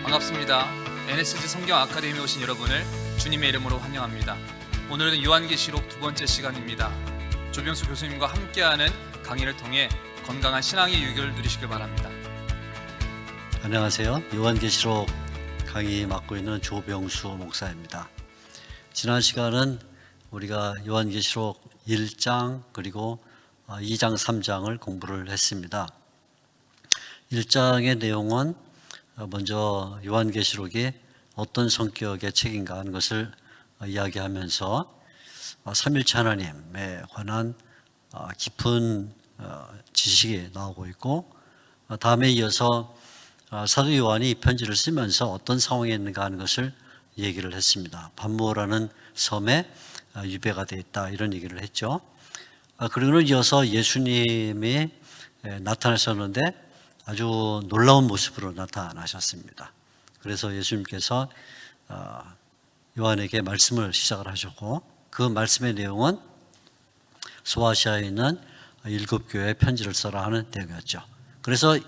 반갑습니다. NSG 성경 아카데미에 오신 여러분을 주님의 이름으로 환영합니다. 오늘은 요한계시록 두 번째 시간입니다. 조병수 교수님과 함께하는 강의를 통해 건강한 신앙의 유익을 누리시길 바랍니다. 안녕하세요. 요한계시록 강의 맡고 있는 조병수 목사입니다. 지난 시간은 우리가 요한계시록 1장 그리고 2장 3장을 공부를 했습니다. 1장의 내용은 먼저 요한계시록이 어떤 성격의 책인가 하는 것을 이야기하면서 삼일체 하나님에 관한 깊은 지식이 나오고 있고, 다음에 이어서 사도 요한이 이 편지를 쓰면서 어떤 상황에 있는가 하는 것을 얘기를 했습니다. 반모라는 섬에 유배가 되어 있다, 이런 얘기를 했죠. 그리고 이어서 예수님이 나타나셨는데 아주 놀라운 모습으로 나타나셨습니다. 그래서 예수님께서 요한에게 말씀을 시작을 하셨고, 그 말씀의 내용은 소아시아에 있는 7교회에 편지를 써라 하는 내용이었죠. 그래서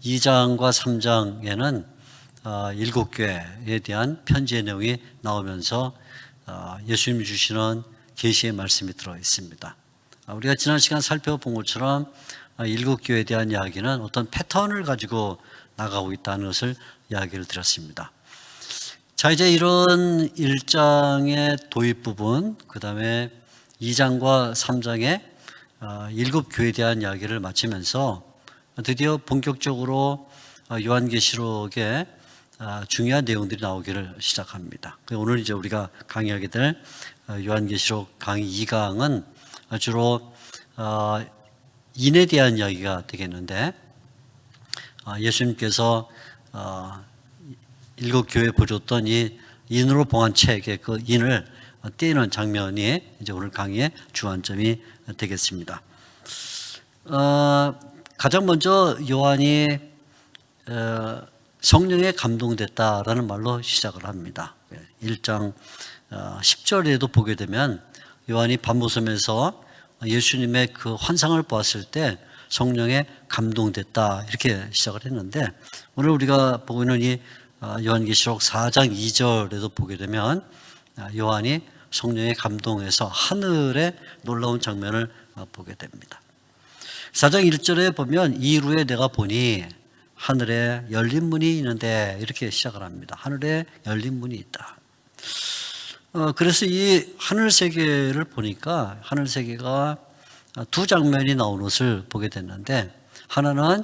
2장과 3장에는 7교회에 대한 편지의 내용이 나오면서 예수님이 주시는 계시의 말씀이 들어 있습니다. 우리가 지난 시간 살펴본 것처럼 7교회에 대한 이야기는 어떤 패턴을 가지고 나가고 있다는 것을 이야기를 드렸습니다. 자, 이제 이런 1장의 도입 부분, 그 다음에 2장과 3장의 7교회에 대한 이야기를 마치면서 드디어 본격적으로 요한계시록의 중요한 내용들이 나오기를 시작합니다. 오늘 이제 우리가 강의하게 될 요한계시록 강의 2강은 주로 인에 대한 이야기가 되겠는데, 예수님께서 7교회에 보여줬던 이 인으로 봉한 책의 그 인을 떼는 장면이 이제 오늘 강의의 주안점이 되겠습니다. 가장 먼저 요한이 성령에 감동됐다라는 말로 시작을 합니다. 1장 10절에도 보게 되면 요한이 반모섬에서 예수님의 그 환상을 보았을 때 성령에 감동됐다, 이렇게 시작을 했는데, 오늘 우리가 보고 있는 이 요한계시록 4장 2절에도 보게 되면 요한이 성령에 감동해서 하늘의 놀라운 장면을 보게 됩니다. 4장 1절에 보면 이후에 내가 보니 하늘에 열린 문이 있는데, 이렇게 시작을 합니다. 하늘에 열린 문이 있다. 그래서 이 하늘 세계를 보니까 하늘 세계가 두 장면이 나오는 것을 보게 됐는데, 하나는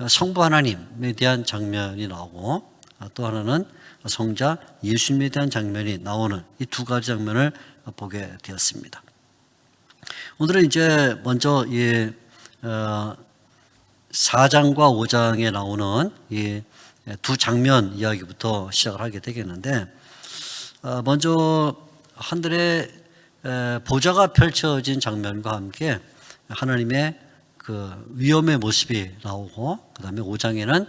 성부 하나님에 대한 장면이 나오고, 또 하나는 성자 예수님에 대한 장면이 나오는 이 두 가지 장면을 보게 되었습니다. 오늘은 이제 먼저 이 4장과 5장에 나오는 이 두 장면 이야기부터 시작을 하게 되겠는데, 먼저 하늘에 보좌가 펼쳐진 장면과 함께 하나님의 그 위엄의 모습이 나오고, 그 다음에 5장에는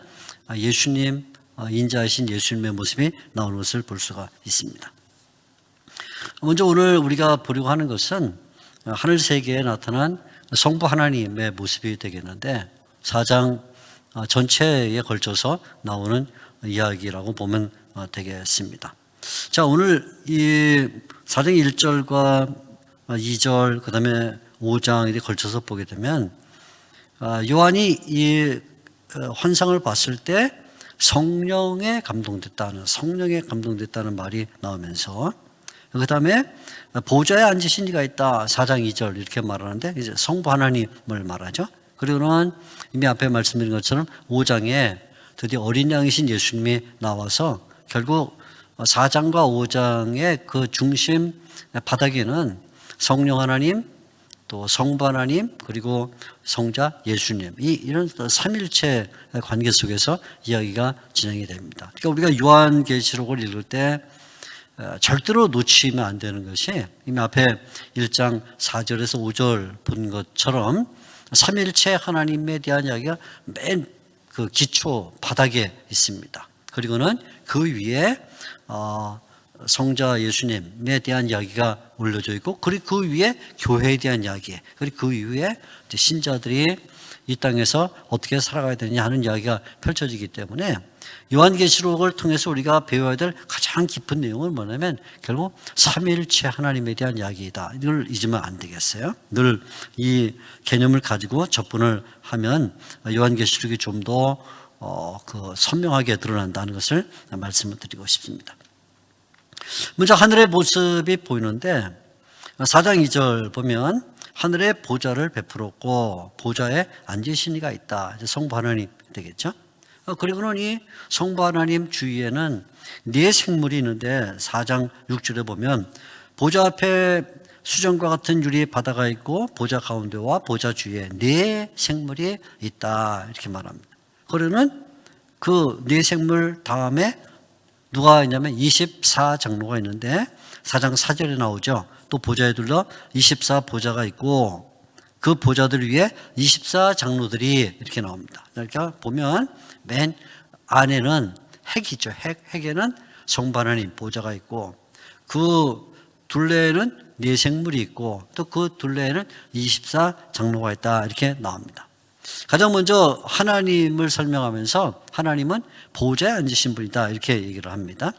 예수님, 인자하신 예수님의 모습이 나오는 것을 볼 수가 있습니다. 먼저 오늘 우리가 보려고 하는 것은 하늘 세계에 나타난 성부 하나님의 모습이 되겠는데, 4장 전체에 걸쳐서 나오는 이야기라고 보면 되겠습니다. 자, 오늘 이 4장 1절과 2절, 그 다음에 5장에 걸쳐서 보게 되면 요한이 이 환상을 봤을 때 성령에 감동됐다는 말이 나오면서, 그 다음에 보좌에 앉으신 이가 있다, 4장 2절 이렇게 말하는데 이제 성부 하나님을 말하죠. 그리고는 이미 앞에 말씀드린 것처럼 5장에 드디어 어린 양이신 예수님이 나와서 결국 4장과 5장의 그 중심 바닥에는 성령 하나님, 또 성부 하나님, 그리고 성자 예수님, 이런 삼일체 관계 속에서 이야기가 진행이 됩니다. 그러니까 우리가 요한계시록을 읽을 때 절대로 놓치면 안 되는 것이, 이미 앞에 1장 4절에서 5절 본 것처럼 삼일체 하나님에 대한 이야기가 맨 그 기초 바닥에 있습니다. 그리고는 그 위에 성자 예수님에 대한 이야기가 올려져 있고, 그리고 그 위에 교회에 대한 이야기, 그리고 그 위에 신자들이 이 땅에서 어떻게 살아가야 되느냐 하는 이야기가 펼쳐지기 때문에 요한계시록을 통해서 우리가 배워야 될 가장 깊은 내용은 뭐냐면 결국 삼위일체 하나님에 대한 이야기이다. 이걸 잊으면 안 되겠어요. 늘 이 개념을 가지고 접근을 하면 요한계시록이 좀 더 선명하게 드러난다는 것을 말씀을 드리고 싶습니다. 먼저 하늘의 모습이 보이는데 4장 2절 보면 하늘에 보좌를 베풀었고 보좌에 앉으신 이가 있다. 이제 성부 하나님 되겠죠. 그리고는 이 성부 하나님 주위에는 네 생물이 있는데 4장 6절에 보면 보좌 앞에 수정과 같은 유리의 바다가 있고 보좌 가운데와 보좌 주위에 네 생물이 있다. 이렇게 말합니다. 그러는 그 네 생물 다음에 누가 있냐면 24장로가 있는데 4장 4절에 나오죠. 또 보좌에 둘러 24보좌가 있고 그 보좌들 위에 24장로들이 이렇게 나옵니다. 그러니까 보면 맨 안에는 핵이죠. 핵에는 성부 하나님 보좌가 있고 그 둘레에는 네 생물이 있고 또 그 둘레에는 24장로가 있다. 이렇게 나옵니다. 가장 먼저 하나님을 설명하면서 하나님은 보좌에 앉으신 분이다. 이렇게 얘기를 합니다.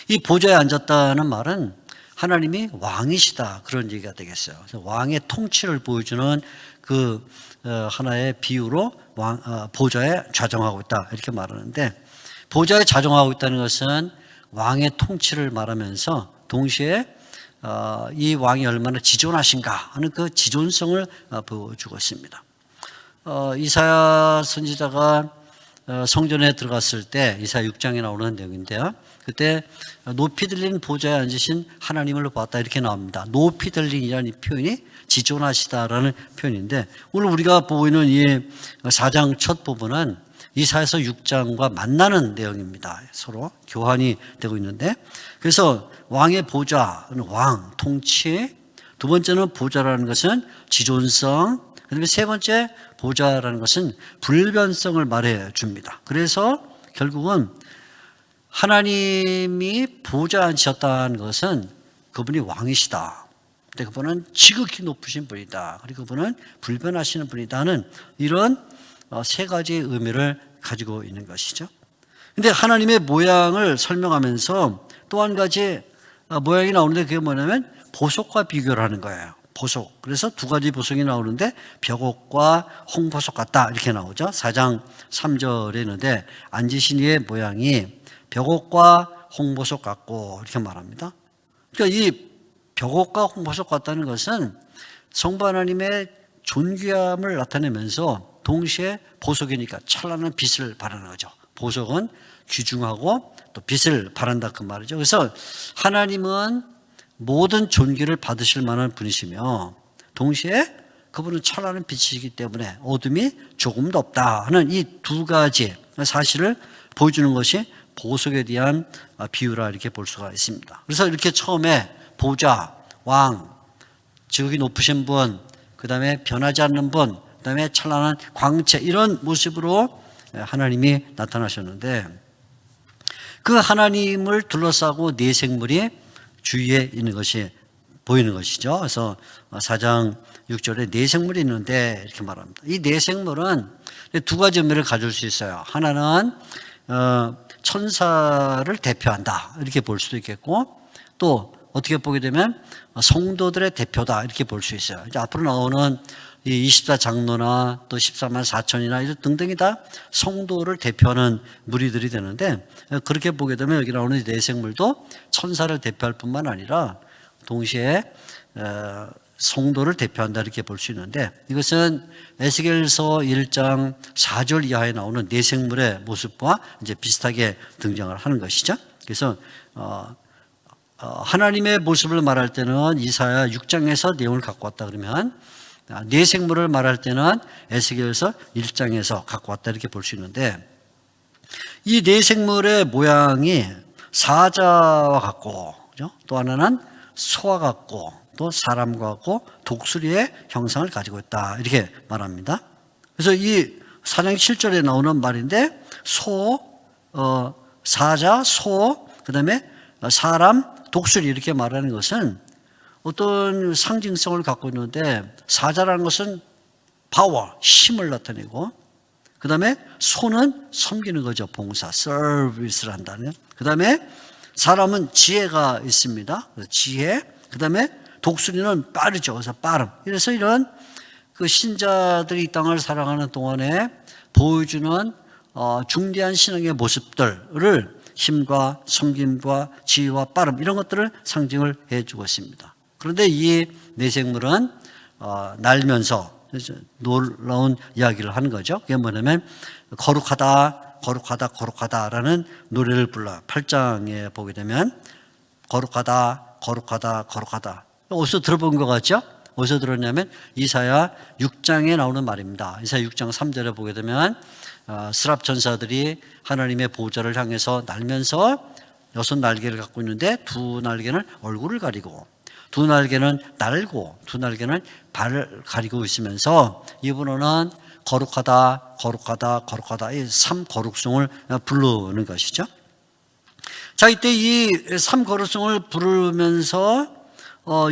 이 보좌에 앉았다는 말은 하나님이 왕이시다. 그런 얘기가 되겠어요. 그래서 왕의 통치를 보여주는 그 하나의 비유로 보좌에 좌정하고 있다. 이렇게 말하는데 보좌에 좌정하고 있다는 것은 왕의 통치를 말하면서 동시에 이 왕이 얼마나 지존하신가 하는 그 지존성을 보여주고 있습니다. 이사야 선지자가 성전에 들어갔을 때 이사야 6장에 나오는 내용인데요. 그때 높이 들린 보좌에 앉으신 하나님을 보았다 이렇게 나옵니다. 높이 들린이라는 표현이 지존하시다라는 표현인데 오늘 우리가 보고 있는 이 4장 첫 부분은 이사야서 6장과 만나는 내용입니다. 서로 교환이 되고 있는데 그래서 왕의 보좌, 왕, 통치, 두 번째는 보좌라는 것은 지존성, 그다음에 세 번째 보좌라는 것은 불변성을 말해 줍니다. 그래서 결국은 하나님이 보좌에 앉으셨다는 것은 그분이 왕이시다. 근데 그분은 지극히 높으신 분이다. 그리고 그분은 불변하시는 분이다는 이런 세 가지 의미를 가지고 있는 것이죠. 근데 하나님의 모양을 설명하면서 또 한 가지 모양이 나오는데 그게 뭐냐면 보석과 비교를 하는 거예요. 보석. 그래서 두 가지 보석이 나오는데 벽옥과 홍보석 같다 이렇게 나오죠. 4장 3절에 있는데 앉으신 이의 모양이 벽옥과 홍보석 같고 이렇게 말합니다. 그러니까 이 벽옥과 홍보석 같다는 것은 성부 하나님의 존귀함을 나타내면서 동시에 보석이니까 찬란한 빛을 발하는 거죠. 보석은 귀중하고 또 빛을 발한다 그 말이죠. 그래서 하나님은 모든 존귀를 받으실 만한 분이시며 동시에 그분은 찬란한 빛이기 때문에 어둠이 조금도 없다 하는 이 두 가지 사실을 보여주는 것이 보석에 대한 비유라 이렇게 볼 수가 있습니다. 그래서 이렇게 처음에 보좌, 왕, 지극히 높으신 분, 그 다음에 변하지 않는 분, 그 다음에 찬란한 광채 이런 모습으로 하나님이 나타나셨는데 그 하나님을 둘러싸고 네 생물이 주위에 있는 것이 보이는 것이죠. 그래서 4장 6절에 네 생물이 있는데 이렇게 말합니다. 이 네 생물은 두 가지 의미를 가질 수 있어요. 하나는 천사를 대표한다 이렇게 볼 수도 있겠고 또 어떻게 보게 되면 성도들의 대표다 이렇게 볼 수 있어요. 이제 앞으로 나오는 이 24장로나 또 14만 4천이나 이런 등등이 다 성도를 대표하는 무리들이 되는데 그렇게 보게 되면 여기 나오는 네 생물도 천사를 대표할 뿐만 아니라 동시에 성도를 대표한다 이렇게 볼 수 있는데 이것은 에스겔서 1장 4절 이하에 나오는 네 생물의 모습과 이제 비슷하게 등장을 하는 것이죠. 그래서 하나님의 모습을 말할 때는 이사야 6장에서 내용을 갖고 왔다 그러면 네 생물을 말할 때는 에스겔서 1장에서 갖고 왔다 이렇게 볼 수 있는데 이 네 생물의 모양이 사자와 같고 또 하나는 소와 같고 또 사람과 같고 독수리의 형상을 가지고 있다 이렇게 말합니다. 그래서 이 4장 7절에 나오는 말인데 사자, 소, 그 다음에 사람, 독수리 이렇게 말하는 것은 어떤 상징성을 갖고 있는데 사자라는 것은 파워, 힘을 나타내고, 그 다음에 손은 섬기는 거죠. 봉사, 서비스를 한다는. 그 다음에 사람은 지혜가 있습니다. 지혜. 그 다음에 독수리는 빠르죠. 그래서 빠름. 그래서 이런 그 신자들이 이 땅을 살아가는 동안에 보여주는 중대한 신앙의 모습들을 힘과 섬김과 지혜와 빠름 이런 것들을 상징을 해주고 있습니다. 그런데 이 내생물은 날면서 놀라운 이야기를 하는 거죠. 그게 뭐냐면 거룩하다 거룩하다 거룩하다라는 노래를 불러요. 8장에 보게 되면 거룩하다 거룩하다 거룩하다. 어디서 들어본 것 같죠? 어디서 들었냐면 이사야 6장에 나오는 말입니다. 이사야 6장 3절에 보게 되면 스랍 전사들이 하나님의 보좌를 향해서 날면서 6날개를 갖고 있는데 2날개는 얼굴을 가리고 2날개는 날고 2날개는 발을 가리고 있으면서 이분은 거룩하다 거룩하다 거룩하다 이 3거룩성을 부르는 것이죠. 자, 이때 이 3거룩성을 부르면서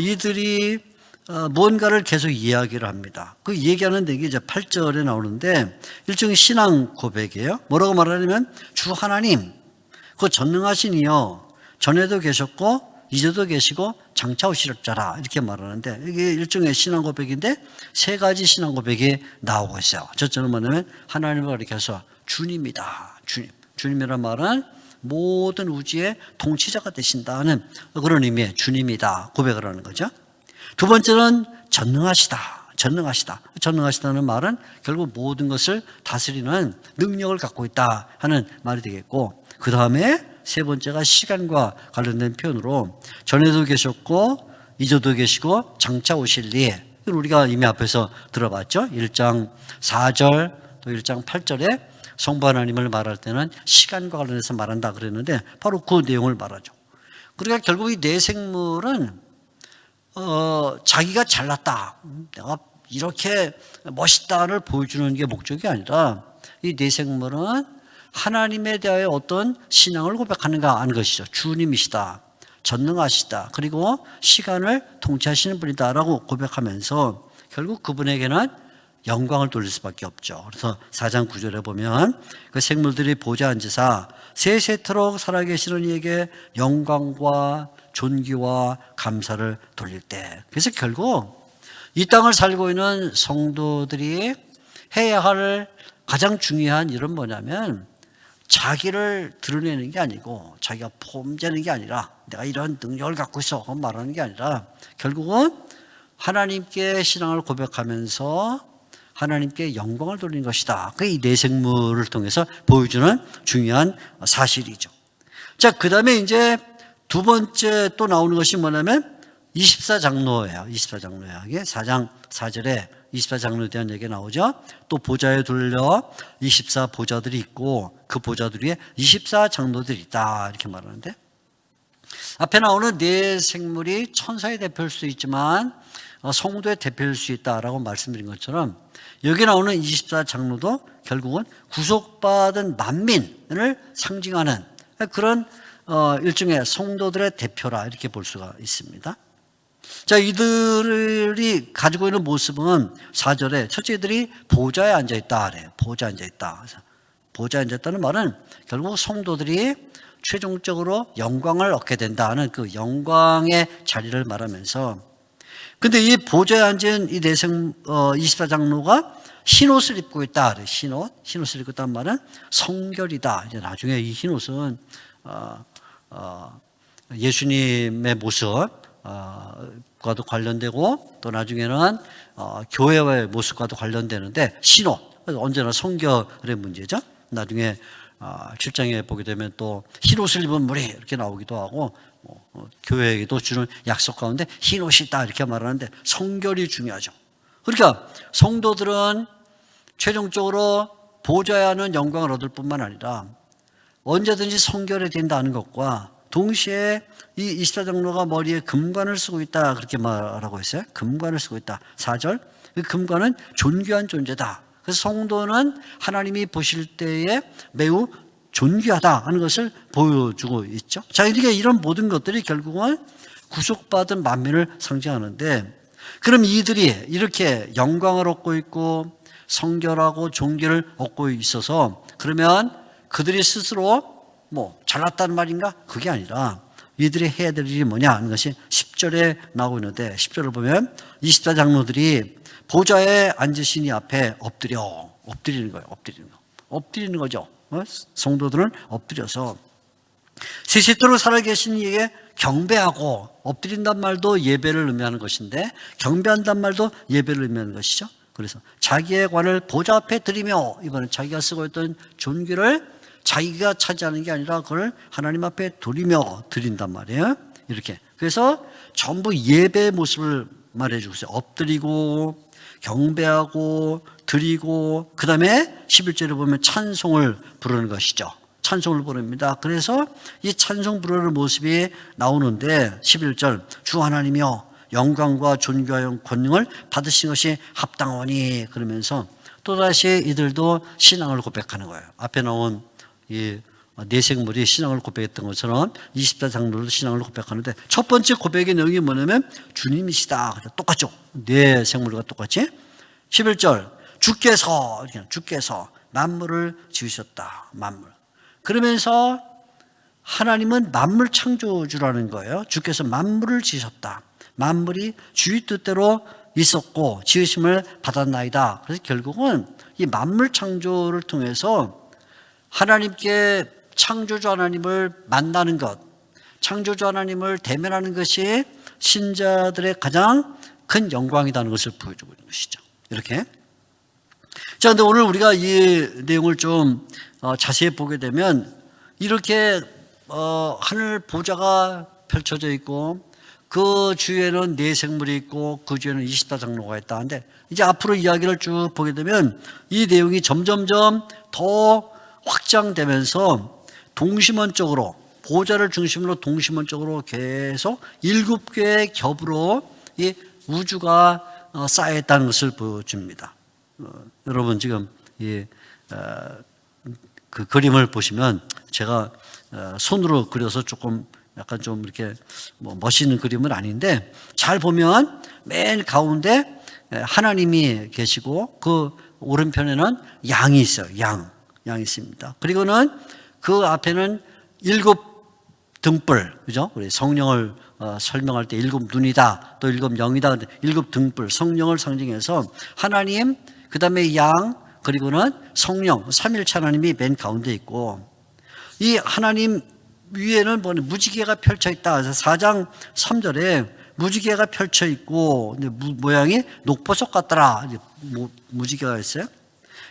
이들이 뭔가를 계속 이야기를 합니다. 그 얘기하는 게 이제 8절에 나오는데 일종의 신앙 고백이에요. 뭐라고 말하냐면 주 하나님 그 전능하신 이여 전에도 계셨고 이제도 계시고 장차 오실 자라 이렇게 말하는데 이게 일종의 신앙 고백인데 세 가지 신앙 고백이 나오고 있어요. 첫째는 뭐냐면 하나님을 가리켜서 주님이다. 주님이란 말은 모든 우주의 통치자가 되신다는 그런 의미의 주님이다 고백을 하는 거죠. 두 번째는 전능하시다는 말은 결국 모든 것을 다스리는 능력을 갖고 있다 하는 말이 되겠고, 그 다음에 세 번째가 시간과 관련된 표현으로 전에도 계셨고 이제도 계시고 장차 오실 이에, 우리가 이미 앞에서 들어봤죠. 1장 4절 또 1장 8절에 성부 하나님을 말할 때는 시간과 관련해서 말한다 그랬는데 바로 그 내용을 말하죠. 그러니까 결국 이 내생물은 자기가 잘났다, 내가 이렇게 멋있다를 보여주는 게 목적이 아니라 이 내생물은 하나님에 대하여 어떤 신앙을 고백하는가 하는 것이죠. 주님이시다, 전능하시다, 그리고 시간을 통치하시는 분이다라고 고백하면서 결국 그분에게는 영광을 돌릴 수밖에 없죠. 그래서 4장 9절에 보면 그 생물들이 보좌 앉으사 세세토록 살아계시는 이에게 영광과 존귀와 감사를 돌릴 때, 그래서 결국 이 땅을 살고 있는 성도들이 해야 할 가장 중요한 일은 뭐냐면 자기를 드러내는 게 아니고 자기가 폼되는 게 아니라 내가 이런 능력을 갖고 있어 말하는 게 아니라 결국은 하나님께 신앙을 고백하면서 하나님께 영광을 돌리는 것이다. 그게 이 내생물을 통해서 보여주는 중요한 사실이죠. 자, 그 다음에 이제 두 번째 또 나오는 것이 뭐냐면 24장로예요. 24장로예요. 이게 4장 4절에 24장로에 대한 얘기가 나오죠. 또 보좌에 둘려 24보좌들이 있고 그 보좌들 위에 24장로들이 있다 이렇게 말하는데, 앞에 나오는 네 생물이 천사의 대표일 수 있지만 성도의 대표일 수 있다라고 말씀드린 것처럼 여기 나오는 24장로도 결국은 구속받은 만민을 상징하는 그런 일종의 성도들의 대표라 이렇게 볼 수가 있습니다. 자, 이들이 가지고 있는 모습은 4절에 첫째들이 보좌에 앉아있다 그래요. 보좌에 앉아있다. 보좌에 앉아있다는 말은 결국 성도들이 최종적으로 영광을 얻게 된다는 그 영광의 자리를 말하면서, 근데 이 보좌에 앉은 이 24장로가 흰옷을 입고 있다 그래요. 흰옷을 입고 있다는 말은 성결이다. 이제 나중에 이 흰옷은 예수님의 모습 과도 관련되고 또 나중에는 교회의 모습과도 관련되는데 흰옷, 언제나 성결의 문제죠. 나중에 7장에 보게 되면 또 흰옷을 입은 물이 이렇게 나오기도 하고 교회에도 주는 약속 가운데 흰옷이 있다 이렇게 말하는데 성결이 중요하죠. 그러니까 성도들은 최종적으로 보좌에 하는 영광을 얻을 뿐만 아니라 언제든지 성결해야 된다는 것과 동시에 이 24장로가 머리에 금관을 쓰고 있다 그렇게 말하고 있어요. 금관을 쓰고 있다. 4절, 그 금관은 존귀한 존재다. 그래서 성도는 하나님이 보실 때에 매우 존귀하다 하는 것을 보여주고 있죠. 자, 이렇게 이런 모든 것들이 결국은 구속받은 만민을 상징하는데, 그럼 이들이 이렇게 영광을 얻고 있고 성결하고 존귀를 얻고 있어서 그러면 그들이 스스로 뭐 잘났다는 말인가? 그게 아니라 이들이 해야 될 일이 뭐냐 하는 것이 10절에 나오고 있는데 10절을 보면 24장로들이 보좌에 앉으신 이 앞에 엎드리는 거예요. 엎드리는 거죠. 성도들은 엎드려서 세세토록 살아계신 이에게 경배하고, 엎드린단 말도 예배를 의미하는 것인데 경배한단 말도 예배를 의미하는 것이죠. 그래서 자기의 관을 보좌 앞에 드리며, 이번엔 자기가 쓰고 있던 존귀를 자기가 차지하는 게 아니라 그걸 하나님 앞에 드린단 말이에요. 이렇게. 그래서 전부 예배의 모습을 말해주고 있어요. 엎드리고 경배하고 드리고, 그 다음에 11절에 보면 찬송을 부르는 것이죠. 찬송을 부릅니다. 그래서 이 찬송 부르는 모습이 나오는데 11절, 주 하나님이여 영광과 존귀와 권능을 받으신 것이 합당하니, 그러면서 또다시 이들도 신앙을 고백하는 거예요. 앞에 나온 이 내생물이 신앙을 고백했던 것처럼 24장로도 신앙을 고백하는데, 첫 번째 고백의 내용이 뭐냐면 주님이시다. 똑같죠. 내생물과 똑같이. 11절, 주께서 만물을 지으셨다. 만물. 그러면서 하나님은 만물 창조주라는 거예요. 주께서 만물을 지으셨다. 만물이 주의 뜻대로 있었고 지으심을 받았나이다. 그래서 결국은 이 만물 창조를 통해서 하나님께, 창조주 하나님을 만나는 것, 창조주 하나님을 대면하는 것이 신자들의 가장 큰 영광이라는 것을 보여주고 있는 것이죠. 이렇게. 자, 근데 오늘 우리가 이 내용을 좀 자세히 보게 되면 이렇게 하늘 보좌가 펼쳐져 있고 그 주위에는 네 생물이 있고 그 주위에는 24장로가 있다 하는데, 이제 앞으로 이야기를 쭉 보게 되면 이 내용이 점점점 더 확장되면서 동심원적으로, 보좌를 중심으로 동심원적으로 계속 7개의 겹으로 이 우주가 쌓여있다는 것을 보여줍니다. 여러분 지금 그 그림을 보시면 제가 손으로 그려서 조금 약간 좀 이렇게 뭐 멋있는 그림은 아닌데, 잘 보면 맨 가운데 하나님이 계시고 그 오른편에는 양이 있어요. 양이 있습니다. 그리고는 그 앞에는 7 등불, 그죠? 우리 성령을 설명할 때 7 눈이다, 또 7 영이다. 7 등불, 성령을 상징해서 하나님, 그 다음에 양, 그리고는 성령, 삼일체 하나님이 맨 가운데 있고, 이 하나님 위에는 무지개가 펼쳐 있다. 그래서 4장 3절에 무지개가 펼쳐 있고 모양이 녹보석 같더라. 무지개가 있어요.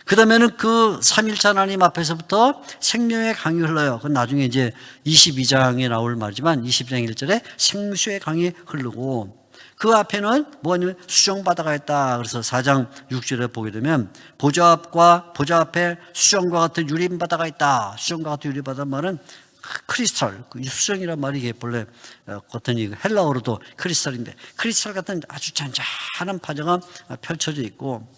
그 다음에는 그 삼일체 하나님 앞에서부터 생명의 강이 흘러요. 그건 나중에 이제 22장에 나올 말이지만 22장 1절에 생수의 강이 흐르고, 그 앞에는 뭐냐면 수정바다가 있다. 그래서 4장 6절에 보게 되면 보좌 앞에 수정과 같은 유림바다가 있다. 수정과 같은 유림바다 말은 크리스탈, 수정이란 말이 이게 본래 어떤 헬라어로도 크리스탈인데, 크리스탈 같은 아주 잔잔한 바다가 펼쳐져 있고,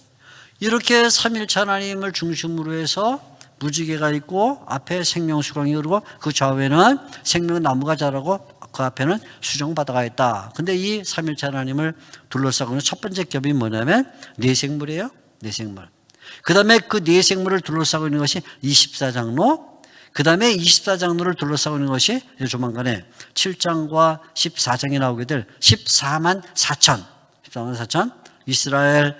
이렇게 삼일체 하나님을 중심으로 해서 무지개가 있고 앞에 생명수강이 흐르고 그 좌우에는 생명나무가 자라고 그 앞에는 수정바다가 있다. 근데 이 삼일체 하나님을 둘러싸고 있는 첫 번째 겹이 뭐냐면 내생물이에요. 내생물. 그 다음에 그 내생물을 둘러싸고 있는 것이 24장로, 그 다음에 24장로를 둘러싸고 있는 것이 조만간에 7장과 14장에 나오게 될 14만 4천 이스라엘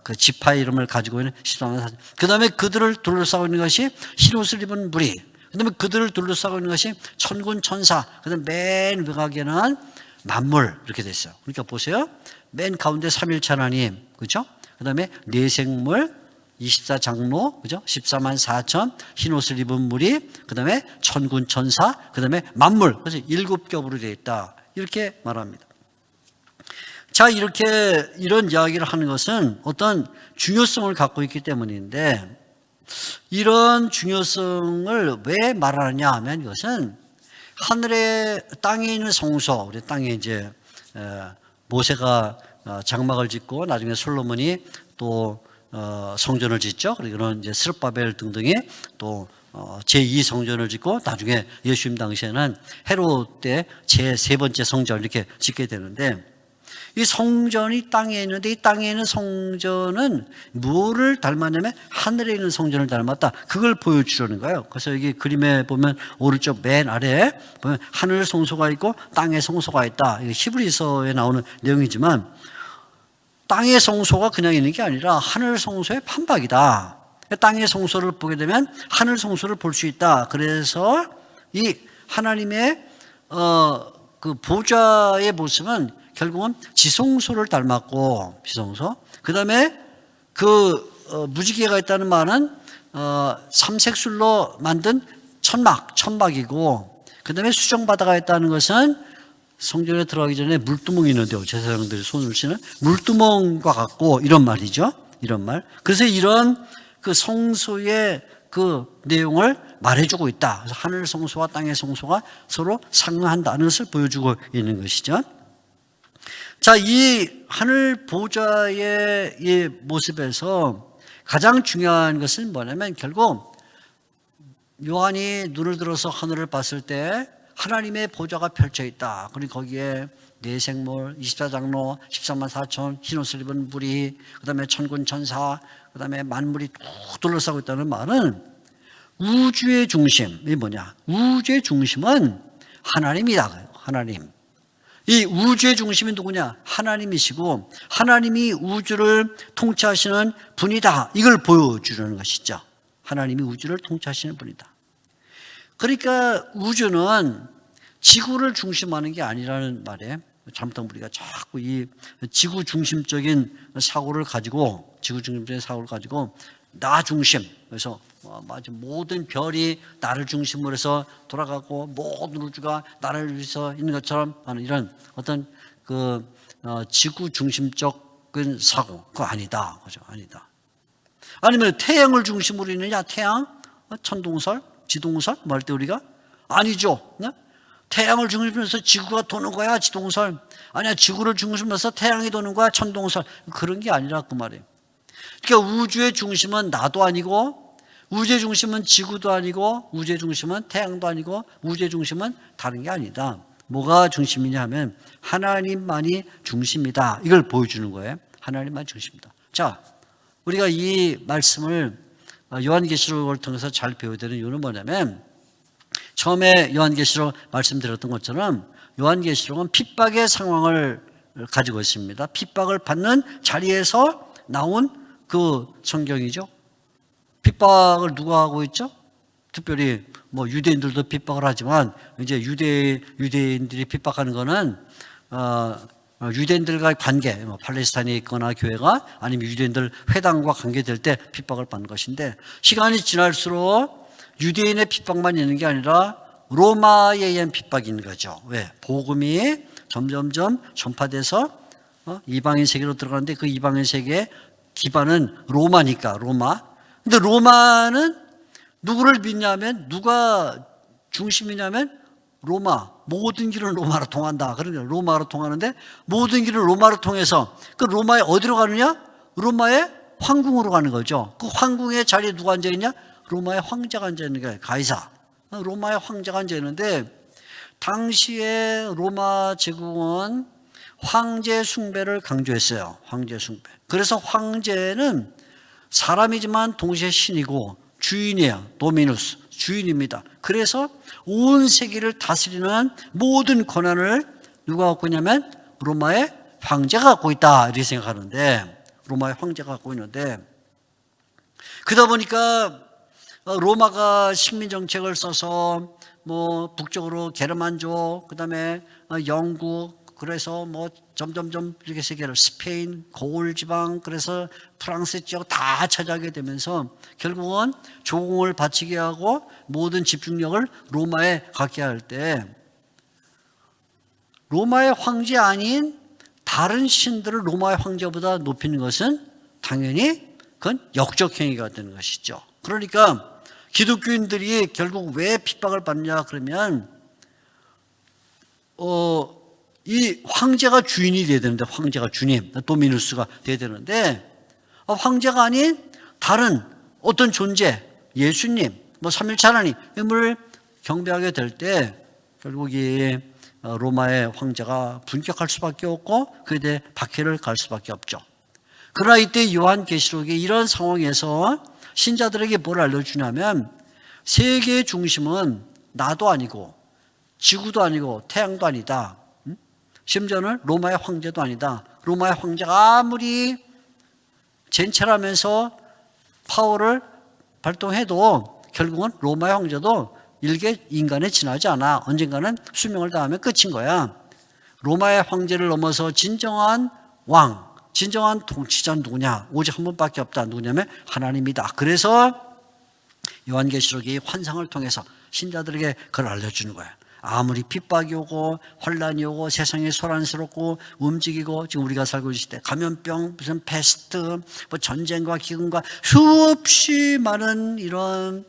그 지파 이름을 가지고 있는 14만 4천. 그 다음에 그들을 둘러싸고 있는 것이 흰옷을 입은 무리, 그 다음에 그들을 둘러싸고 있는 것이 천군 천사, 그 다음에 맨 외곽에는 만물, 이렇게 됐어요. 그러니까 보세요. 맨 가운데 삼일체 하나님, 그죠? 그 다음에 내생물, 24장로, 그죠? 14만 4천, 흰옷을 입은 무리, 그 다음에 천군 천사, 그 다음에 만물. 그래서 7겹으로 되어 있다. 이렇게 말합니다. 자, 이렇게 이런 이야기를 하는 것은 어떤 중요성을 갖고 있기 때문인데, 이런 중요성을 왜 말하느냐 하면, 이것은 하늘에, 땅에 있는 성소, 우리 땅에 이제 모세가 장막을 짓고 나중에 솔로몬이 또 성전을 짓죠. 그리고는 이제 스룹바벨 등등이 또 제2성전을 짓고 나중에 예수님 당시에는 헤롯 때 제3번째 성전을 이렇게 짓게 되는데, 이 성전이 땅에 있는데 이 땅에 있는 성전은 뭐를 닮았냐면 하늘에 있는 성전을 닮았다. 그걸 보여주려는 거예요. 그래서 여기 그림에 보면 오른쪽 맨 아래에 보면 하늘 성소가 있고 땅의 성소가 있다. 이게 히브리서에 나오는 내용이지만 땅의 성소가 그냥 있는 게 아니라 하늘 성소의 판박이다. 땅의 성소를 보게 되면 하늘 성소를 볼 수 있다. 그래서 이 하나님의 그 보좌의 모습은 결국은 지성소를 닮았고, 지성소. 그 다음에 그 무지개가 있다는 말은 삼색술로 만든 천막이고, 그 다음에 수정바다가 있다는 것은 성전에 들어가기 전에 물두멍이 있는데요. 제사장들이 손을 씻는 물두멍과 같고, 이런 말이죠. 이런 말. 그래서 이런 그 성소의 그 내용을 말해주고 있다. 그래서 하늘 성소와 땅의 성소가 서로 상응한다는 것을 보여주고 있는 것이죠. 자, 이 하늘 보좌의 이 모습에서 가장 중요한 것은 뭐냐면 결국 요한이 눈을 들어서 하늘을 봤을 때 하나님의 보좌가 펼쳐 있다. 그리고 거기에 네 생물, 24장로, 14만 4천, 흰옷을 입은 무리, 그 다음에 천군 천사, 그 다음에 만물이 쭉 둘러싸고 있다는 말은 우주의 중심이 뭐냐? 우주의 중심은 하나님이다. 하나님. 이 우주의 중심이 누구냐? 하나님이시고 하나님이 우주를 통치하시는 분이다. 이걸 보여주려는 것이죠. 하나님이 우주를 통치하시는 분이다. 그러니까 우주는 지구를 중심하는 게 아니라는 말에 잘못하면 우리가 자꾸 이 지구 중심적인 사고를 가지고 나 중심, 그래서 모든 별이 나를 중심으로 해서 돌아가고 모든 우주가 나를 위해서 있는 것처럼 하는 이런 어떤 그 지구 중심적인 사고, 그거 아니다, 그죠? 아니다. 아니면 태양을 중심으로 있느냐? 태양, 천동설, 지동설 뭐 할 때 우리가 아니죠. 네? 태양을 중심으로 해서 지구가 도는 거야, 지동설. 아니야, 지구를 중심으로 해서 태양이 도는 거야, 천동설. 그런 게 아니라 그 말이에요. 그러니까 우주의 중심은 나도 아니고, 우주의 중심은 지구도 아니고, 우주의 중심은 태양도 아니고, 우주의 중심은 다른 게 아니다. 뭐가 중심이냐 하면 하나님만이 중심이다. 이걸 보여주는 거예요. 하나님만이 중심이다. 자, 우리가 이 말씀을 요한계시록을 통해서 잘 배워야 되는 이유는 뭐냐면, 처음에 요한계시록 말씀드렸던 것처럼 요한계시록은 핍박의 상황을 가지고 있습니다. 핍박을 받는 자리에서 나온 그 성경이죠. 핍박을 누가 하고 있죠? 특별히 뭐 유대인들도 핍박을 하지만 이제 유대인들이 핍박하는 거는 유대인들과의 관계, 팔레스타인에 있거나 교회가 아니면 유대인들 회당과 관계될 때 핍박을 받는 것인데, 시간이 지날수록 유대인의 핍박만 있는 게 아니라 로마에 의한 핍박이 있는 거죠. 왜? 복음이 점점점 전파돼서 이방인 세계로 들어가는데 그 이방인 세계의 기반은 로마니까, 로마. 근데 로마는 누구를 믿냐면, 누가 중심이냐면 로마. 모든 길은 로마로 통한다. 그러니까 로마로 통하는데 모든 길은 로마로 통해서 그 로마에 어디로 가느냐? 로마의 황궁으로 가는 거죠. 그 황궁의 자리에 누가 앉아있냐? 로마의 황제가 앉아있는 거예요. 가이사. 로마의 황제가 앉아있는데, 당시에 로마 제국은 황제 숭배를 강조했어요. 황제 숭배. 그래서 황제는 사람이지만 동시에 신이고 주인이에요. 도미누스. 주인입니다. 그래서 온 세계를 다스리는 모든 권한을 누가 갖고 있냐면 로마의 황제가 갖고 있다. 이렇게 생각하는데, 로마의 황제가 갖고 있는데, 그러다 보니까 로마가 식민정책을 써서 뭐 북쪽으로 게르만족, 그 다음에 영국, 그래서 뭐 점점점 이렇게 세계를, 스페인, 고을 지방, 그래서 프랑스 지역 다 차지하게 되면서 결국은 조공을 바치게 하고 모든 집중력을 로마에 갖게 할 때, 로마의 황제 아닌 다른 신들을 로마의 황제보다 높이는 것은 당연히 그건 역적 행위가 되는 것이죠. 그러니까 기독교인들이 결국 왜 핍박을 받느냐 그러면 이 황제가 주인이 돼야 되는데, 황제가 주님, 도미누스가 돼야 되는데, 황제가 아닌 다른 어떤 존재, 예수님, 뭐 삼일체 하나님을 경배하게 될 때 결국 이 로마의 황제가 분격할 수밖에 없고 그에 대해 박해를 갈 수밖에 없죠. 그러나 이때 요한계시록이 이런 상황에서 신자들에게 뭘 알려주냐면 세계의 중심은 나도 아니고 지구도 아니고 태양도 아니다. 심지어는 로마의 황제도 아니다. 로마의 황제가 아무리 젠체라면서 파워를 발동해도 결국은 로마의 황제도 일개 인간에 지나지 않아. 언젠가는 수명을 다하면 끝인 거야. 로마의 황제를 넘어서 진정한 왕, 진정한 통치자는 누구냐? 오직 한 분밖에 없다. 누구냐면 하나님이다. 그래서 요한계시록이 환상을 통해서 신자들에게 그걸 알려주는 거야. 아무리 핍박이 오고 환란이 오고 세상이 소란스럽고 움직이고 지금 우리가 살고 있을 때 감염병, 무슨 패스트, 뭐 전쟁과 기근과 수없이 많은 이런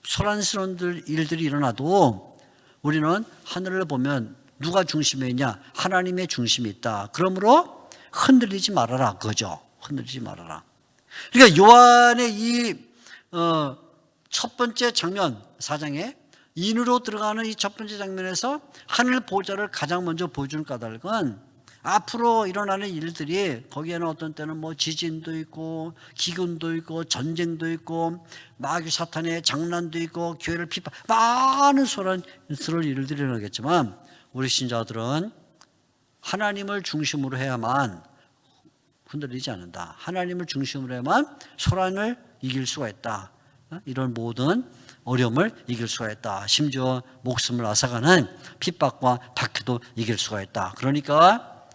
소란스러운 일들이 일어나도 우리는 하늘을 보면 누가 중심에 있냐? 하나님의 중심이 있다. 그러므로 흔들리지 말아라. 그거죠. 흔들리지 말아라. 그러니까 요한의 이 첫 번째 장면 4장에 인으로 들어가는 이 첫 번째 장면에서 하늘 보좌를 가장 먼저 보여주는 까닭은 앞으로 일어나는 일들이 거기에는 어떤 때는 뭐 지진도 있고 기근도 있고 전쟁도 있고 마귀 사탄의 장난도 있고 교회를 핍박 많은 소란스러운 일들이 일어나겠지만 우리 신자들은 하나님을 중심으로 해야만 흔들리지 않는다. 하나님을 중심으로 해야만 소란을 이길 수가 있다. 이런 모든 어려움을 이길 수가 있다. 심지어 목숨을 앗아가는 핍박과 박해도 이길 수가 있다. 그러니까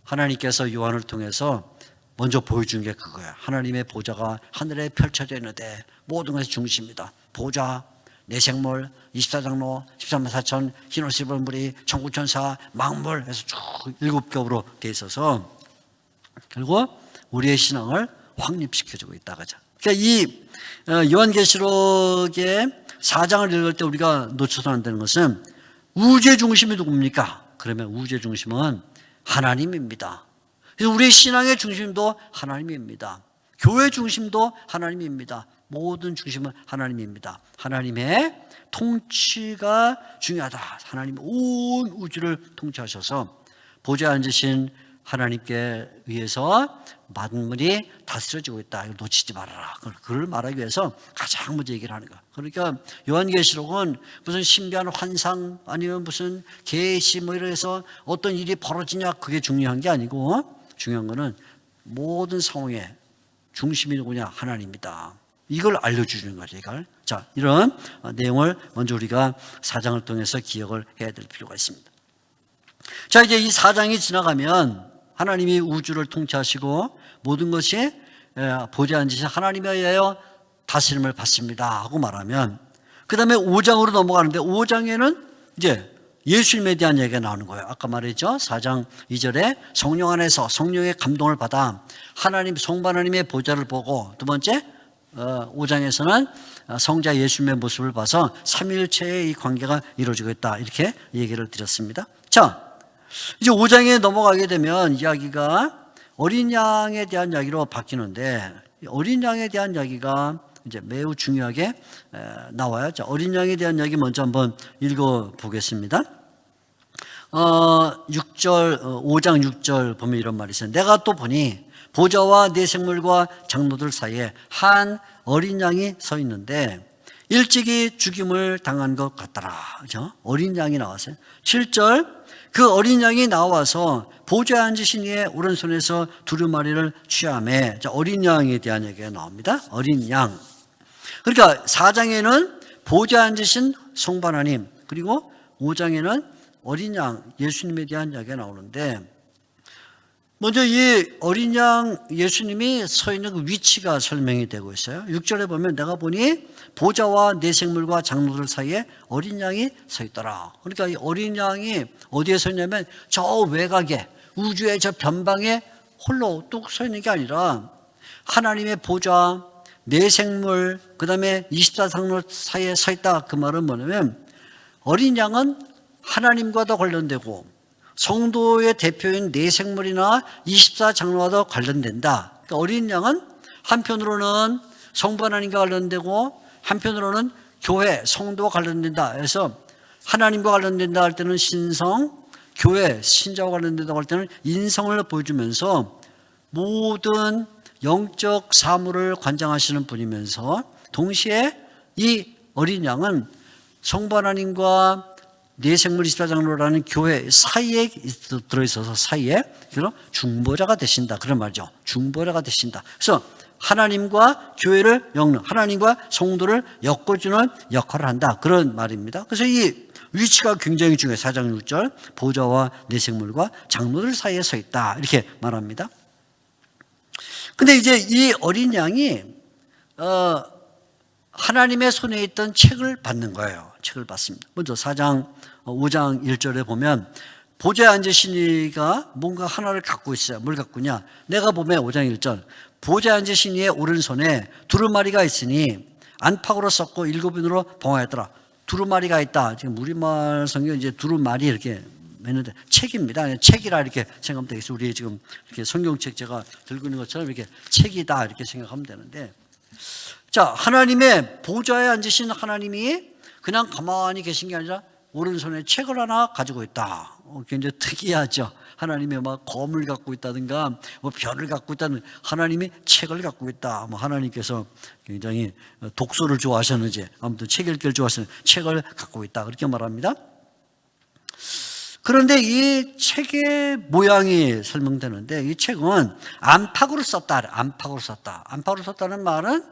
하나님께서 요한을 통해서 먼저 보여준 게 그거야. 하나님의 보좌가 하늘에 펼쳐져 있는데 모든 것의 중심이다. 보좌, 내생물, 24장로, 13만 4천, 흰옷 입은 무리, 천구천사, 망물 해서 쭉 7겹으로 돼 있어서 결국 우리의 신앙을 확립시켜주고 있다. 그죠? 그러니까 이 요한계시록의 4장을 읽을 때 우리가 놓쳐서는 안 되는 것은 우주의 중심이 누굽니까? 그러면 우주의 중심은 하나님입니다. 그래서 우리의 신앙의 중심도 하나님입니다. 교회 중심도 하나님입니다. 모든 중심은 하나님입니다. 하나님의 통치가 중요하다. 하나님 온 우주를 통치하셔서 보좌에 앉으신 하나님께 의해서 만물이 다스려지고 있다. 이걸 놓치지 말아라. 그걸 말하기 위해서 가장 먼저 얘기를 하는 거야. 그러니까 요한계시록은 무슨 신비한 환상 아니면 무슨 계시 뭐 이래서 어떤 일이 벌어지냐 그게 중요한 게 아니고 중요한 거는 모든 상황의 중심이 누구냐? 하나님이다. 이걸 알려주는 거죠. 이걸. 자, 이런 내용을 먼저 우리가 4장을 통해서 기억을 해야 될 필요가 있습니다. 자, 이제 이 4장이 지나가면 하나님이 우주를 통치하시고 모든 것이 보좌에 앉으신 하나님에 의하여 다스림을 받습니다 하고 말하면 그 다음에 5장으로 넘어가는데 5장에는 이제 예수님에 대한 얘기가 나오는 거예요. 아까 말했죠. 4장 2절에 성령 안에서 성령의 감동을 받아 하나님 성부 하나님의 보좌를 보고 두 번째 5장에서는 성자 예수님의 모습을 봐서 삼위일체의 이 관계가 이루어지고 있다. 이렇게 얘기를 드렸습니다. 자, 이제 5장에 넘어가게 되면 이야기가 어린 양에 대한 이야기로 바뀌는데 어린 양에 대한 이야기가 이제 매우 중요하게 나와요. 자, 어린 양에 대한 이야기 먼저 한번 읽어보겠습니다. 5장 6절 보면 이런 말이 있어요. 내가 또 보니 보좌와 네 생물과 장로들 사이에 한 어린 양이 서 있는데 일찍이 죽임을 당한 것 같더라. 그죠? 어린 양이 나왔어요. 7절 그 어린 양이 나와서 보좌에 앉으신 이의 오른손에서 두루마리를 취하매. 자, 어린 양에 대한 얘기가 나옵니다. 어린 양. 그러니까 4장에는 보좌에 앉으신 성부 하나님, 그리고 5장에는 어린 양 예수님에 대한 이야기가 나오는데 먼저 이 어린 양 예수님이 서 있는 그 위치가 설명이 되고 있어요. 6절에 보면 내가 보니 보좌와 네 생물과 장로들 사이에 어린 양이 서 있더라. 그러니까 이 어린 양이 어디에 서 있냐면 저 외곽에 우주의 저 변방에 홀로 뚝 서 있는 게 아니라 하나님의 보좌, 네 생물, 그 다음에 24장로 사이에 서 있다. 그 말은 뭐냐면 어린 양은 하나님과도 관련되고 성도의 대표인 네 생물이나 24장로와도 관련된다. 그러니까 어린 양은 한편으로는 성부 하나님과 관련되고 한편으로는 교회, 성도와 관련된다. 그래서 하나님과 관련된다 할 때는 신성, 교회, 신자와 관련된다고 할 때는 인성을 보여주면서 모든 영적 사물을 관장하시는 분이면서 동시에 이 어린 양은 성부 하나님과 내생물 24장로라는 교회 사이에 들어있어서 사이에 중보자가 되신다 그런 말이죠. 중보자가 되신다. 그래서 하나님과 교회를 엮는, 하나님과 성도를 엮어주는 역할을 한다 그런 말입니다. 그래서 이 위치가 굉장히 중요해요. 4장 6절 보좌와 내생물과 장로들 사이에 서 있다 이렇게 말합니다. 근데 이제 이 어린 양이 하나님의 손에 있던 책을 받는 거예요. 책을 받습니다. 먼저 4장 5장 1절에 보면 보좌에 앉으신 이가 뭔가 하나를 갖고 있어요. 뭘 갖고 있냐? 내가 보면 5장 1절 보좌에 앉으신 이의 오른손에 두루마리가 있으니 안팎으로 썩고 7인으로 봉하였더라. 두루마리가 있다. 지금 우리말 성경 이제 두루마리 이렇게 했는데 책입니다. 책이라 이렇게 생각하면 되겠어요. 우리 지금 이렇게 성경책 제가 들고 있는 것처럼 이렇게 책이다 이렇게 생각하면 되는데, 자, 하나님의 보좌에 앉으신 하나님이 그냥 가만히 계신 게 아니라 오른손에 책을 하나 가지고 있다. 굉장히 특이하죠. 하나님의 막 검을 갖고 있다든가 뭐 별을 갖고 있다는, 하나님이 책을 갖고 있다. 뭐 하나님께서 굉장히 독서를 좋아하셨는지 아무튼 책 읽기를 좋아하셨는지 책을 갖고 있다 그렇게 말합니다. 그런데 이 책의 모양이 설명되는데 이 책은 안팎으로 썼다. 안팎으로 썼다. 안팎으로 썼다는 말은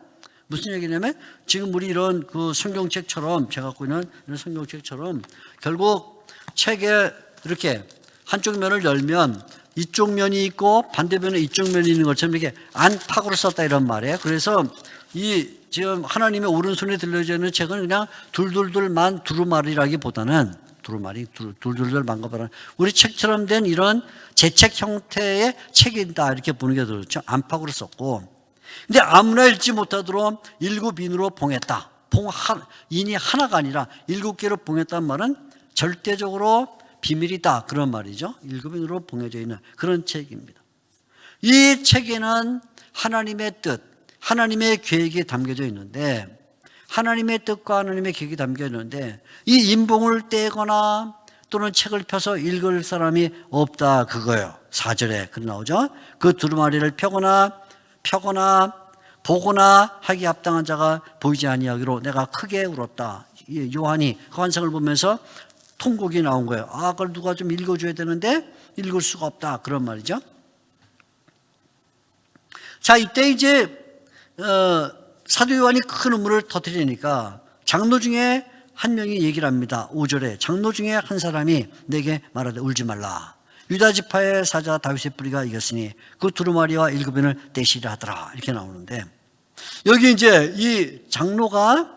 무슨 얘기냐면 지금 우리 이런 그 성경책처럼 제가 갖고 있는 이런 성경책처럼 결국 책에 이렇게 한쪽 면을 열면 이쪽 면이 있고 반대면에 이쪽 면이 있는 것처럼 이렇게 안팎으로 썼다 이런 말이에요. 그래서 이 지금 하나님의 오른손에 들려져 있는 책은 그냥 둘둘둘만 두루마리라기보다는 두루마리 둘둘둘만 것보다는 우리 책처럼 된 이런 재책 형태의 책이다 이렇게 보는 게 더 좋죠. 안팎으로 썼고, 근데 아무나 읽지 못하도록 7인으로 봉했다. 인이 하나가 아니라 7개로 봉했다는 말은 절대적으로 비밀이다 그런 말이죠. 7인으로 봉해져 있는 그런 책입니다. 이 책에는 하나님의 뜻, 하나님의 계획이 담겨져 있는데, 하나님의 뜻과 하나님의 계획이 담겨 있는데 이 인봉을 떼거나 또는 책을 펴서 읽을 사람이 없다 그거예요. 4절에 그 나오죠. 그 두루마리를 펴거나 보거나 하기 합당한 자가 보이지 아니하기로 내가 크게 울었다. 요한이 그 환상을 보면서 통곡이 나온 거예요. 아, 그걸 누가 좀 읽어줘야 되는데 읽을 수가 없다 그런 말이죠. 자, 이때 이제 사도 요한이 큰 눈물을 터뜨리니까 장로 중에 한 명이 얘기를 합니다. 5절에 장로 중에 한 사람이 내게 말하되 울지 말라. 유다 지파의 사자 다윗의 뿌리가 이겼으니 그 두루마리와 7인을 떼시리라 하더라 이렇게 나오는데, 여기 이제 이 장로가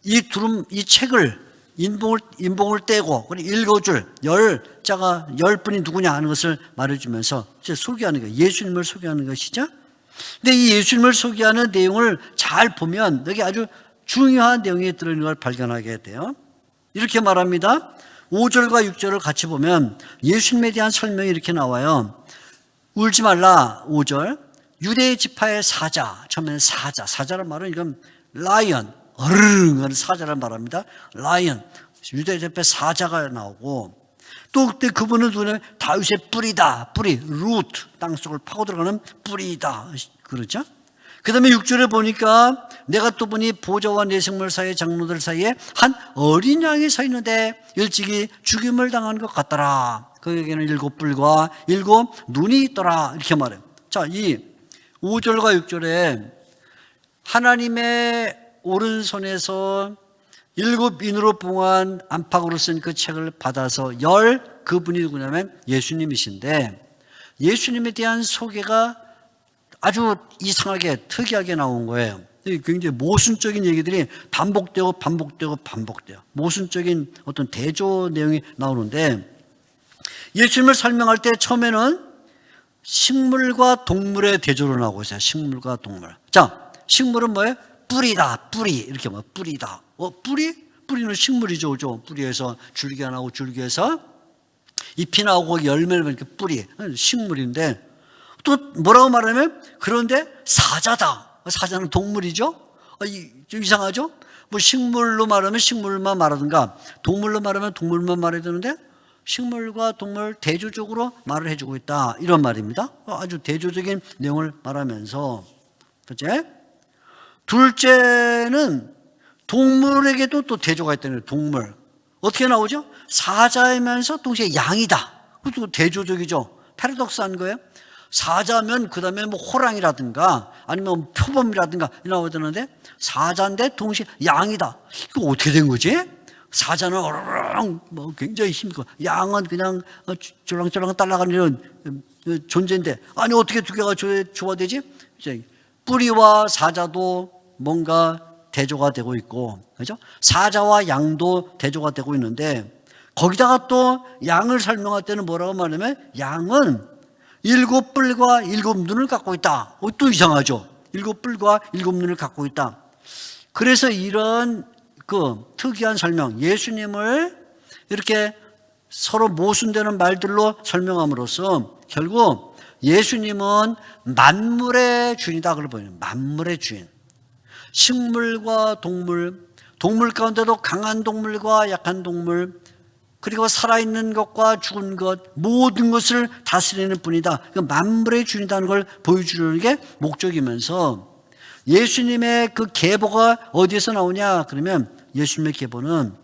이 책을 인봉을 떼고 읽어줄 10분이 누구냐 하는 것을 말해주면서 이제 소개하는 거예요. 예수님을 소개하는 것이죠. 근데 이 예수님을 소개하는 내용을 잘 보면 여기 아주 중요한 내용이 들어있는 걸 발견하게 돼요. 이렇게 말합니다. 5절과 6절을 같이 보면 예수님에 대한 설명이 이렇게 나와요. 울지 말라. 5절 유대 지파의 사자, 처음에는 사자란 말은 이건 라이언, 어르릉하는 사자란 말합니다. 라이언, 유대 지파의 사자가 나오고, 또 그때 그분은 누구냐면 다윗의 뿌리다. 뿌리, 루트, 땅속을 파고 들어가는 뿌리다. 그렇죠? 그 다음에 6절에 보니까 내가 또 보니 보좌와 내생물 사이에 장로들 사이에 한 어린 양이 서 있는데 일찍이 죽임을 당한 것 같더라. 그에게는 7뿔과 7눈이 있더라. 이렇게 말해요. 자, 이 5절과 6절에 하나님의 오른손에서 7인으로 봉한 안팎으로 쓴 그 책을 받아서 그분이 누구냐면 예수님이신데, 예수님에 대한 소개가 아주 이상하게 특이하게 나온 거예요. 굉장히 모순적인 얘기들이 반복되고 모순적인 어떤 대조 내용이 나오는데, 예수님을 설명할 때 처음에는 식물과 동물의 대조로 나오고 있어요. 식물과 동물. 자, 식물은 뭐예요? 뿌리다. 뿌리. 이렇게 뭐 뿌리다. 뿌리는 식물이죠. 그죠? 뿌리에서 줄기가 나오고 줄기에서 ip이 나오고 열매를 이렇게 뿌리. 식물인데 또 뭐라고 말하면 그런데 사자다. 사자는 동물이죠. 좀 이상하죠? 뭐 식물로 말하면 식물만 말하든가 동물로 말하면 동물만 말해야 되는데 식물과 동물 대조적으로 말을 해주고 있다 이런 말입니다. 아주 대조적인 내용을 말하면서 첫째, 둘째는 동물에게도 또 대조가 있다는 거예요. 동물 어떻게 나오죠? 사자이면서 동시에 양이다. 그것도 대조적이죠. 패러독스한 거예요. 사자면 그 다음에 뭐 호랑이라든가 아니면 표범이라든가 나오던데 사자인데 동시에 양이다. 이거 어떻게 된 거지? 사자는 어르렁 뭐 굉장히 힘있고 양은 그냥 쫄랑쫄랑 따라가는 이런 존재인데 아니 어떻게 두 개가 조화되지? 뿌리와 사자도 뭔가 대조가 되고 있고, 그죠? 사자와 양도 대조가 되고 있는데 거기다가 또 양을 설명할 때는 뭐라고 말하냐면 양은 7뿔과 7눈을 갖고 있다. 또 이상하죠? 7뿔과 7눈을 갖고 있다. 그래서 이런 그 특이한 설명, 예수님을 이렇게 서로 모순되는 말들로 설명함으로써 결국 예수님은 만물의 주인이다. 그걸 보여요. 만물의 주인. 식물과 동물, 동물 가운데도 강한 동물과 약한 동물, 그리고 살아있는 것과 죽은 것, 모든 것을 다스리는 분이다. 그 만물의 주인이라는 걸 보여주는 게 목적이면서 예수님의 그 계보가 어디에서 나오냐? 그러면 예수님의 계보는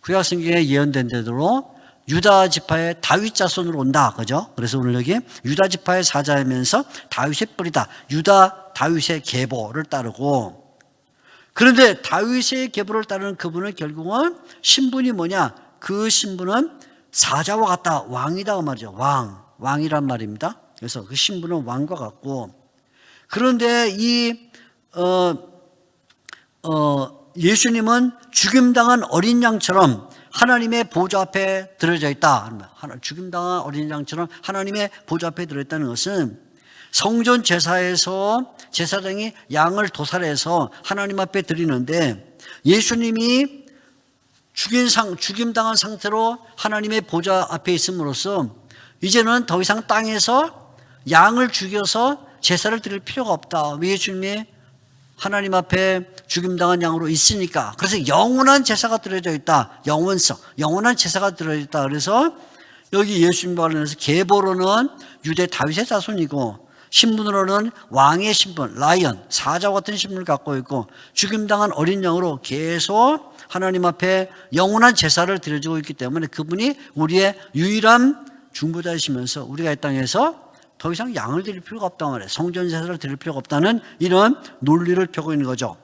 구약성경에 예언된 대로 유다 지파의 다윗 자손으로 온다. 그죠? 그래서 오늘 여기 유다 지파의 사자이면서 다윗의 뿌리다. 유다 다윗의 계보를 따르고, 그런데 다윗의 계보를 따르는 그분은 결국은 신분이 뭐냐? 그 신분은 사자와 같다. 왕이다 그 말이죠. 왕이란 말입니다. 그래서 그 신분은 왕과 같고, 그런데 이 예수님은 죽임당한 어린 양처럼 하나님의 보좌 앞에 들어져 있다. 죽임당한 어린 양처럼 하나님의 보좌 앞에 들어있다는 것은 성전 제사에서 제사장이 양을 도살해서 하나님 앞에 드리는데 예수님이 죽임당한 상태로 하나님의 보좌 앞에 있음으로써 이제는 더 이상 땅에서 양을 죽여서 제사를 드릴 필요가 없다. 예수님이 하나님 앞에 죽임당한 양으로 있으니까. 그래서 영원한 제사가 들어져 있다. 영원성, 영원한 제사가 들어져 있다. 그래서 여기 예수님과 관련해서 계보로는 유대 다윗의 자손이고 신분으로는 왕의 신분, 라이언, 사자와 같은 신분을 갖고 있고 죽임당한 어린 양으로 계속 하나님 앞에 영원한 제사를 드려주고 있기 때문에 그분이 우리의 유일한 중보자이시면서 우리가 이 땅에서 더 이상 양을 드릴 필요가 없단 말이에요. 성전 제사를 드릴 필요가 없다는 이런 논리를 펴고 있는 거죠.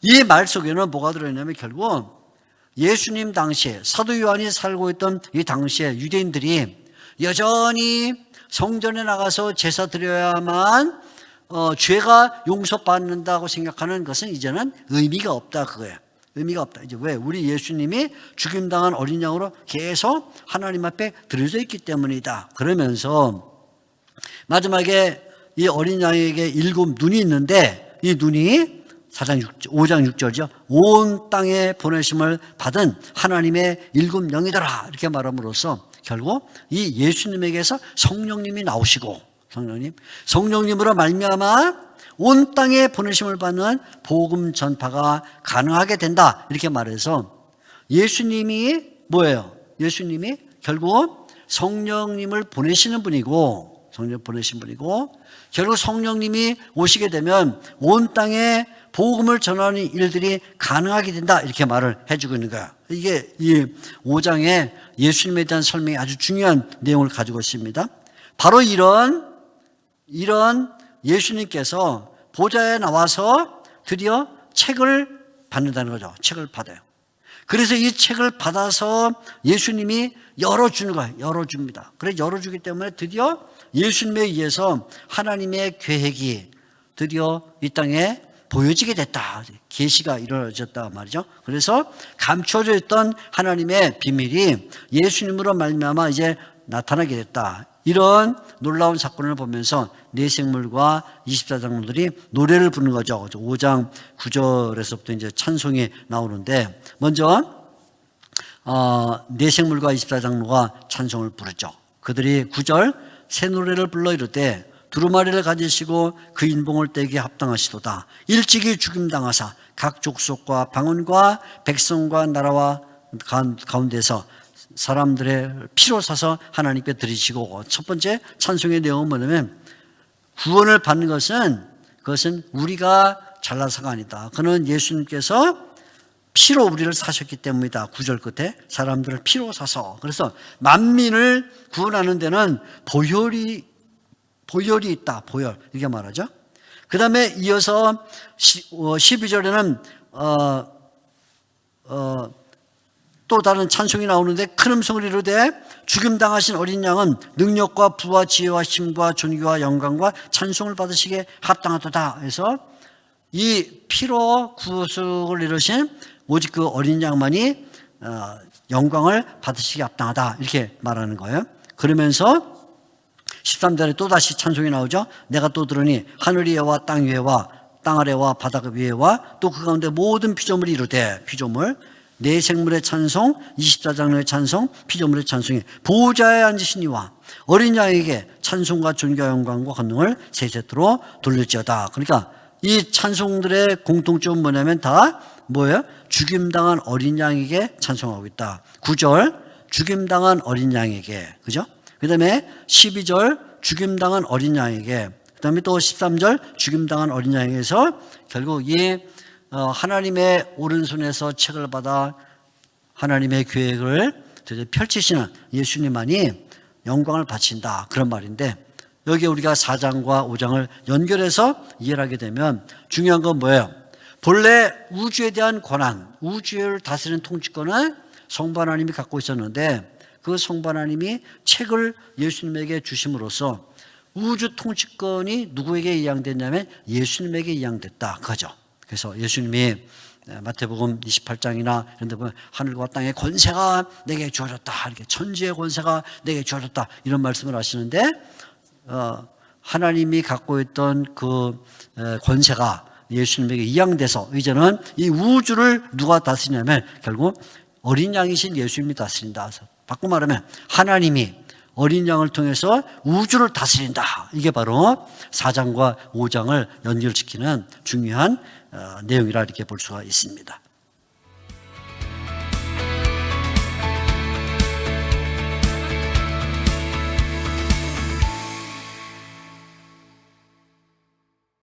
이 말 속에는 뭐가 들어있냐면 결국 예수님 당시에 사도 요한이 살고 있던 이 당시에 유대인들이 여전히 성전에 나가서 제사 드려야만 죄가 용서받는다고 생각하는 것은 이제는 의미가 없다 그거예요. 의미가 없다. 이제 왜? 우리 예수님이 죽임당한 어린 양으로 계속 하나님 앞에 드려져 있기 때문이다. 그러면서 마지막에 이 어린 양에게 7 눈이 있는데 이 눈이 5장 6절이죠. 온 땅에 보내심을 받은 하나님의 7 영이더라 이렇게 말함으로써 결국 이 예수님에게서 성령님이 나오시고 성령님으로 말미암아 온 땅에 보내심을 받는 복음 전파가 가능하게 된다 이렇게 말해서 예수님이 뭐예요? 예수님이 결국 성령님을 보내시는 분이고 성령 보내신 분이고 결국 성령님이 오시게 되면 온 땅에 복음을 전하는 일들이 가능하게 된다 이렇게 말을 해주고 있는 거야. 이게 이 5장에 예수님에 대한 설명이 아주 중요한 내용을 가지고 있습니다. 바로 이런 예수님께서 보좌에 나와서 드디어 책을 받는다는 거죠. 책을 받아요. 그래서 이 책을 받아서 예수님이 열어주는 거예요. 열어줍니다. 그래 열어주기 때문에 드디어 예수님에 의해서 하나님의 계획이 드디어 이 땅에 보여지게 됐다. 계시가 이루어졌다 말이죠. 그래서 감춰져 있던 하나님의 비밀이 예수님으로 말미암아 이제 나타나게 됐다. 이런 놀라운 사건을 보면서 네 생물과 24장로들이 노래를 부르는 거죠. 5장 9절에서부터 이제 찬송이 나오는데 먼저 네 생물과 24장로가 찬송을 부르죠. 그들이 9절 새 노래를 불러 이르되 두루마리를 가지시고 그 인봉을 떼기에 합당하시도다. 일찍이 죽임당하사 각 족속과 방언과 백성과 나라와 가운데서 사람들의 피로 사서 하나님께 드리시고, 첫 번째 찬송의 내용은 뭐냐면 구원을 받는 그것은 우리가 잘나서가 아니다. 그는 예수님께서 피로 우리를 사셨기 때문이다. 9절 끝에 사람들을 피로 사서. 그래서 만민을 구원하는 데는 보혈이 있다. 보혈 이렇게 말하죠. 그 다음에 이어서 12절에는 또 다른 찬송이 나오는데, 큰 음성을 이루되 죽임당하신 어린 양은 능력과 부와 지혜와 힘과 존귀와 영광과 찬송을 받으시기에 합당하도다. 해서 이 피로 구속을 이루신 오직 그 어린 양만이 영광을 받으시기에 합당하다, 이렇게 말하는 거예요. 그러면서 13절에 또다시 찬송이 나오죠. 내가 또 들으니 하늘 위에와 땅 위에와 땅 아래와 바닥 위에와 또 그 가운데 모든 피조물이 이루되, 피조물 네 생물의 찬송, 24장로의 찬송, 피조물의 찬송이 보호자에 앉으신 이와 어린 양에게 찬송과 존귀와 영광과 권능을 세세토록 돌릴지어다. 그러니까 이 찬송들의 공통점은 뭐냐면 다 뭐예요? 죽임당한 어린 양에게 찬송하고 있다. 9절 죽임당한 어린 양에게, 그죠? 그 다음에 12절 죽임당한 어린 양에게, 그 다음에 또 13절 죽임당한 어린 양에게서 결국 이 하나님의 오른손에서 책을 받아 하나님의 계획을 펼치시는 예수님만이 영광을 바친다, 그런 말인데, 여기에 우리가 4장과 5장을 연결해서 이해를 하게 되면 중요한 건 뭐예요? 본래 우주에 대한 권한, 우주를 다스리는 통치권을 성부 하나님이 갖고 있었는데, 그 성부 하나님이 책을 예수님에게 주심으로써 우주 통치권이 누구에게 이양됐냐면 예수님에게 이양됐다, 그거죠. 그래서 예수님이 마태복음 28장이나 이런 데 보면 하늘과 땅의 권세가 내게 주어졌다, 이렇게 천지의 권세가 내게 주어졌다, 이런 말씀을 하시는데, 하나님이 갖고 있던 그 권세가 예수님에게 이양돼서 이제는 이 우주를 누가 다스리냐면 결국 어린 양이신 예수님이 다스린다. 바꿔 말하면 하나님이 어린 양을 통해서 우주를 다스린다. 이게 바로 4장과 5장을 연결시키는 중요한 내용이라 이렇게 볼 수가 있습니다.